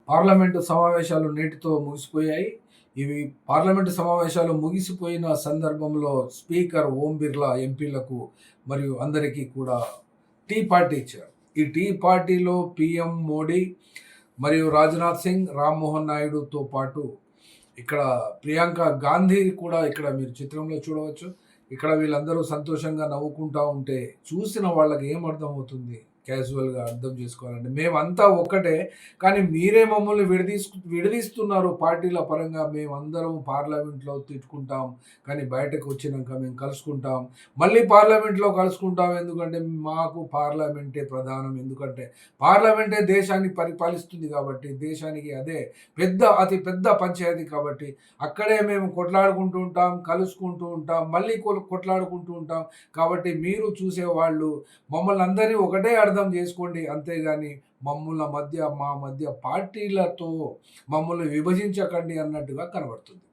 Parliament సమావేశాలు నేటితో ముగిసిపోయాయి. ఇవి పార్లమెంటు సమావేశాలు ముగిసిపోయిన సందర్భంలో స్పీకర్ ఓం బిర్లా ఎంపీలకు మరియు అందరికీ కూడా టీ పార్టీ ఇచ్చారు. ఈ టీ పార్టీలో పీఎం మోడీ మరియు రాజ్నాథ్ సింగ్, రామ్మోహన్ నాయుడుతో పాటు ఇక్కడ ప్రియాంక గాంధీ కూడా ఇక్కడ మీరు చిత్రంలో చూడవచ్చు. ఇక్కడ వీళ్ళందరూ సంతోషంగా నవ్వుకుంటా ఉంటే చూసిన వాళ్ళకి ఏం అర్థమవుతుంది? క్యాజువల్‌గా అర్థం చేసుకోవాలంటే మేమంతా ఒక్కటే. కానీ మీరే మమ్మల్ని విడదీస్తున్నారు పార్టీల పరంగా. మేమందరం పార్లమెంట్‌లో తిట్టుకుంటాం. కానీ బయటకు వచ్చినాక మేము కలుసుకుంటాం. మళ్ళీ పార్లమెంట్‌లో కలుసుకుంటాం. ఎందుకంటే మాకు పార్లమెంటే ప్రధానం. ఎందుకంటే పార్లమెంటే దేశాన్ని పరిపాలిస్తుంది కాబట్టి, దేశానికి అదే అతి పెద్ద పంచాయతీ కాబట్టి అక్కడే మేము కొట్లాడుకుంటూ ఉంటాం, కలుసుకుంటూ ఉంటాం, మళ్ళీ కొట్లాడుకుంటూ ఉంటాం. కాబట్టి మీరు చూసేవాళ్ళు మమ్మల్ని అందరినీ ఒకటే అర్థం చేసుకోండి. అంతేగాని మా మధ్య పార్టీలతో మమ్మల్ని విభజించకండి అన్నట్టుగా కనబడుతుంది.